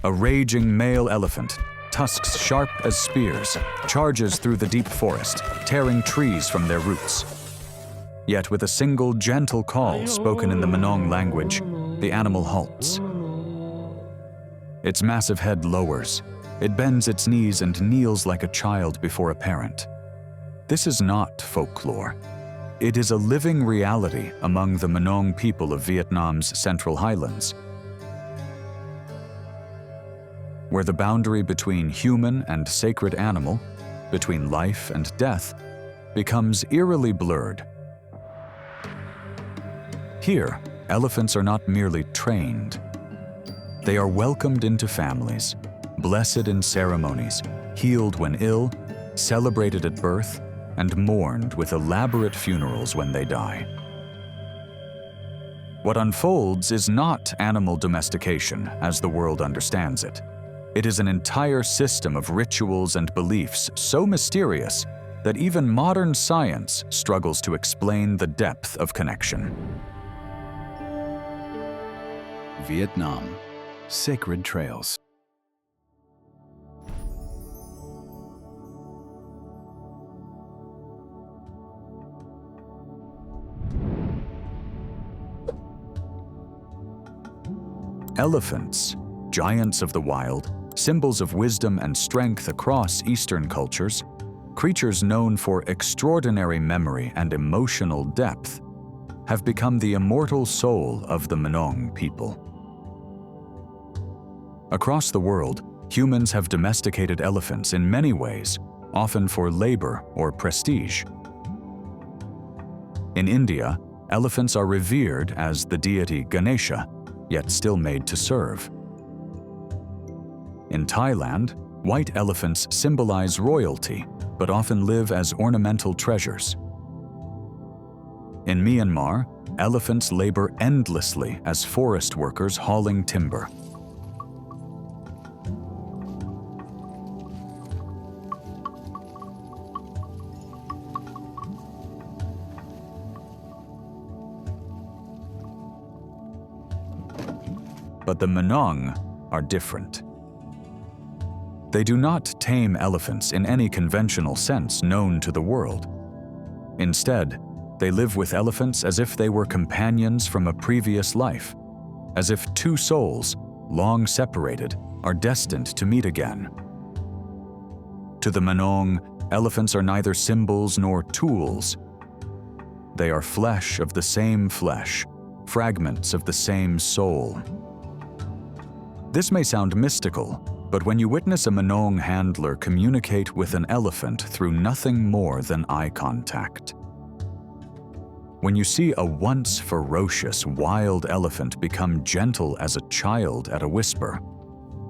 A raging male elephant, tusks sharp as spears, charges through the deep forest, tearing trees from their roots. Yet with a single gentle call spoken in the Manong language, the animal halts. Its massive head lowers. It bends its knees and kneels like a child before a parent. This is not folklore. It is a living reality among the Manong people of Vietnam's Central Highlands, where the boundary between human and sacred animal, between life and death, becomes eerily blurred. Here, elephants are not merely trained. They are welcomed into families, blessed in ceremonies, healed when ill, celebrated at birth, and mourned with elaborate funerals when they die. What unfolds is not animal domestication as the world understands it. It is an entire system of rituals and beliefs so mysterious that even modern science struggles to explain the depth of connection. Vietnam, sacred trails. Elephants, giants of the wild, symbols of wisdom and strength across Eastern cultures, creatures known for extraordinary memory and emotional depth, have become the immortal soul of the Manong people. Across the world, humans have domesticated elephants in many ways, often for labor or prestige. In India, elephants are revered as the deity Ganesha, yet still made to serve. In Thailand, white elephants symbolize royalty, but often live as ornamental treasures. In Myanmar, elephants labor endlessly as forest workers hauling timber. But the Manong are different. They do not tame elephants in any conventional sense known to the world. Instead, they live with elephants as if they were companions from a previous life, as if two souls, long separated, are destined to meet again. To the Manong, elephants are neither symbols nor tools. They are flesh of the same flesh, fragments of the same soul. This may sound mystical, but when you witness a Manong handler communicate with an elephant through nothing more than eye contact, when you see a once ferocious wild elephant become gentle as a child at a whisper,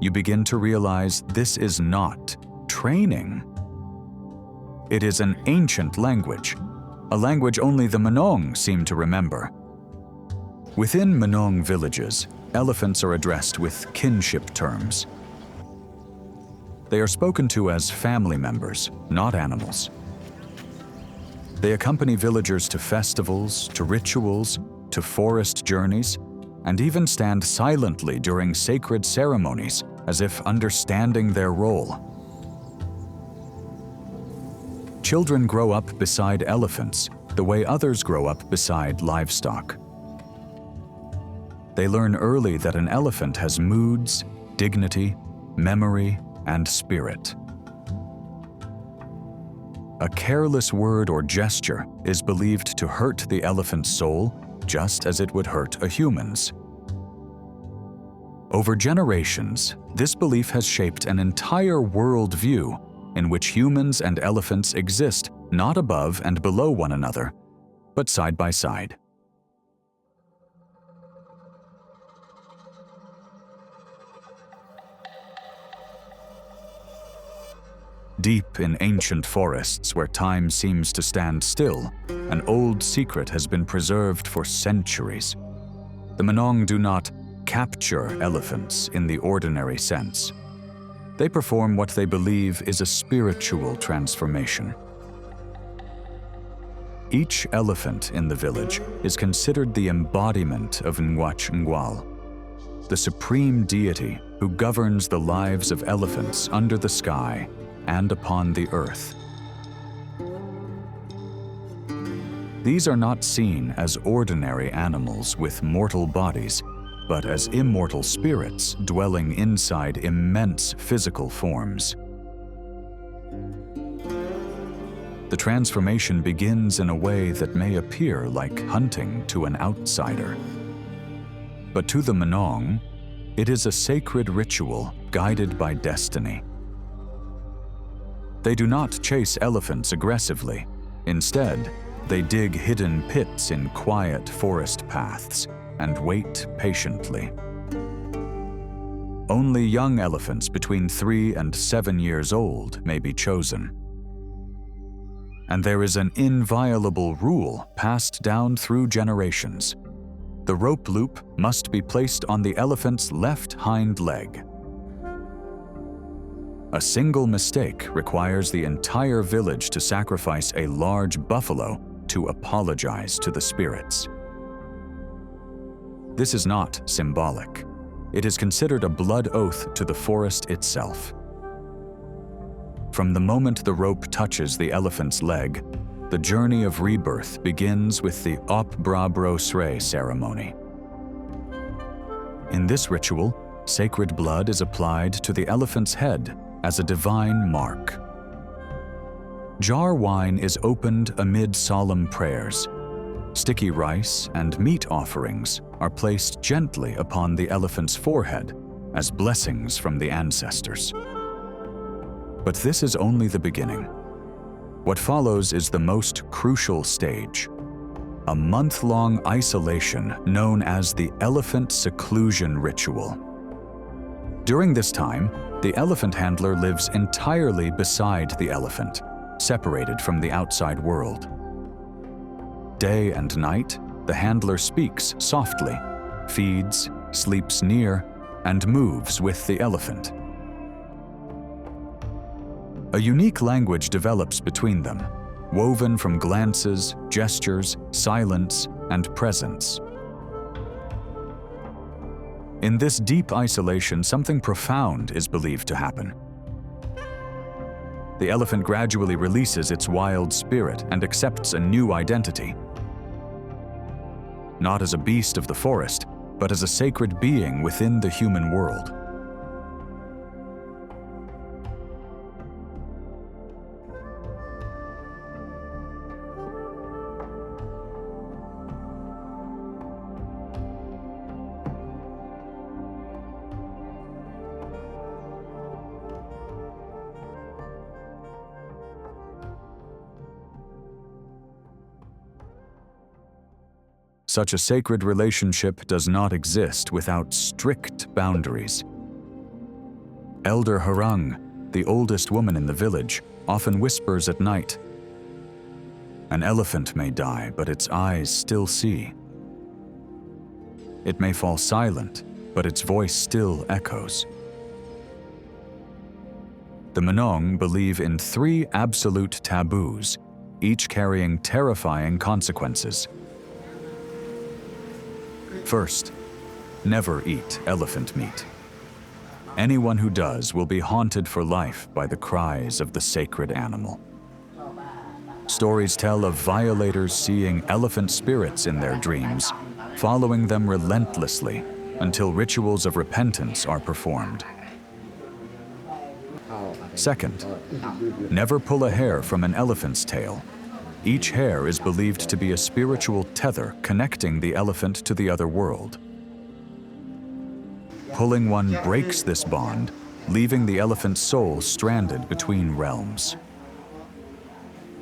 you begin to realize this is not training. It is an ancient language, a language only the Manong seem to remember. Within Manong villages, elephants are addressed with kinship terms. They are spoken to as family members, not animals. They accompany villagers to festivals, to rituals, to forest journeys, and even stand silently during sacred ceremonies as if understanding their role. Children grow up beside elephants the way others grow up beside livestock. They learn early that an elephant has moods, dignity, memory, and spirit. A careless word or gesture is believed to hurt the elephant's soul just as it would hurt a human's. Over generations, this belief has shaped an entire worldview in which humans and elephants exist not above and below one another, but side by side. Deep in ancient forests where time seems to stand still, an old secret has been preserved for centuries. The Manong do not capture elephants in the ordinary sense. They perform what they believe is a spiritual transformation. Each elephant in the village is considered the embodiment of Ngwach Ngwal. the supreme deity who governs the lives of elephants under the sky and upon the earth. These are not seen as ordinary animals with mortal bodies, but as immortal spirits dwelling inside immense physical forms. The transformation begins in a way that may appear like hunting to an outsider. But to the Manong, it is a sacred ritual guided by destiny. They do not chase elephants aggressively. Instead, they dig hidden pits in quiet forest paths and wait patiently. Only young elephants between 3 and 7 years old may be chosen. And there is an inviolable rule passed down through generations. The rope loop must be placed on the elephant's left hind leg. A single mistake requires the entire village to sacrifice a large buffalo to apologize to the spirits. This is not symbolic. It is considered a blood oath to the forest itself. From the moment the rope touches the elephant's leg, the journey of rebirth begins with the Op Bra Bro Sre ceremony. In this ritual, sacred blood is applied to the elephant's head as a divine mark. Jar wine is opened amid solemn prayers. Sticky rice and meat offerings are placed gently upon the elephant's forehead as blessings from the ancestors. But this is only the beginning. What follows is the most crucial stage, a month-long isolation known as the elephant seclusion ritual. During this time, the elephant handler lives entirely beside the elephant, separated from the outside world. Day and night, the handler speaks softly, feeds, sleeps near, and moves with the elephant. A unique language develops between them, woven from glances, gestures, silence, and presence. In this deep isolation, something profound is believed to happen. The elephant gradually releases its wild spirit and accepts a new identity. Not as a beast of the forest, but as a sacred being within the human world. Such a sacred relationship does not exist without strict boundaries. Elder Harang, the oldest woman in the village, often whispers at night, "An elephant may die, but its eyes still see. It may fall silent, but its voice still echoes." The Manong believe in 3 absolute taboos, each carrying terrifying consequences. First, never eat elephant meat. Anyone who does will be haunted for life by the cries of the sacred animal. Stories tell of violators seeing elephant spirits in their dreams, following them relentlessly until rituals of repentance are performed. Second, never pull a hair from an elephant's tail. Each hair is believed to be a spiritual tether connecting the elephant to the other world. Pulling one breaks this bond, leaving the elephant's soul stranded between realms.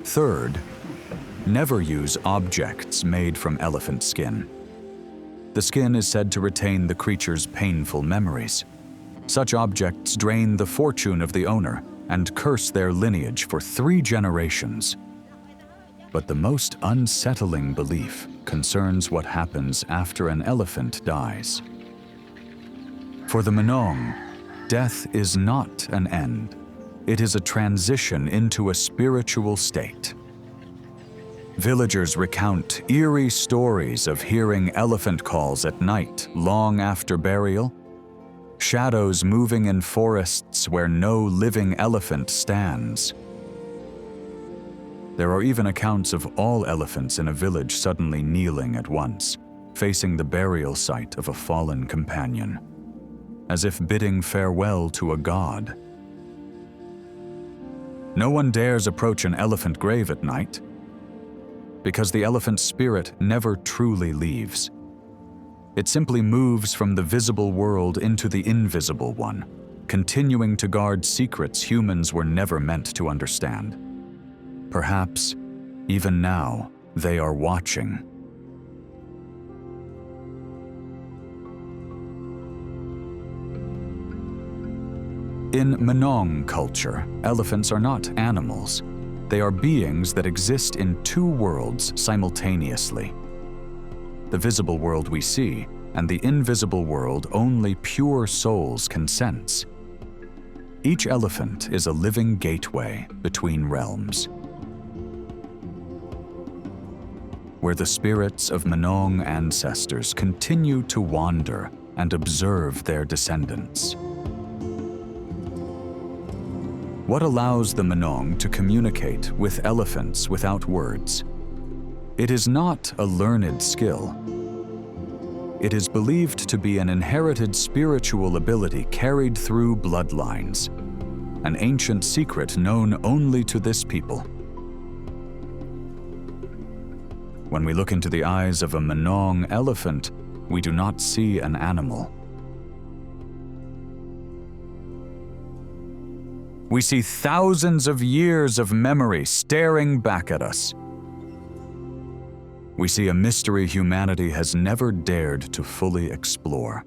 Third, never use objects made from elephant skin. The skin is said to retain the creature's painful memories. Such objects drain the fortune of the owner and curse their lineage for 3 generations. But the most unsettling belief concerns what happens after an elephant dies. For the Manong, death is not an end. It is a transition into a spiritual state. Villagers recount eerie stories of hearing elephant calls at night long after burial, shadows moving in forests where no living elephant stands. There are even accounts of all elephants in a village suddenly kneeling at once, facing the burial site of a fallen companion, as if bidding farewell to a god. No one dares approach an elephant grave at night, because the elephant's spirit never truly leaves. It simply moves from the visible world into the invisible one, continuing to guard secrets humans were never meant to understand. Perhaps, even now, they are watching. In Manong culture, elephants are not animals. They are beings that exist in two worlds simultaneously. The visible world we see, and the invisible world only pure souls can sense. Each elephant is a living gateway between realms, where the spirits of Manong ancestors continue to wander and observe their descendants. What allows the Manong to communicate with elephants without words? It is not a learned skill. It is believed to be an inherited spiritual ability carried through bloodlines, an ancient secret known only to this people. When we look into the eyes of a Manong elephant, we do not see an animal. We see thousands of years of memory staring back at us. We see a mystery humanity has never dared to fully explore.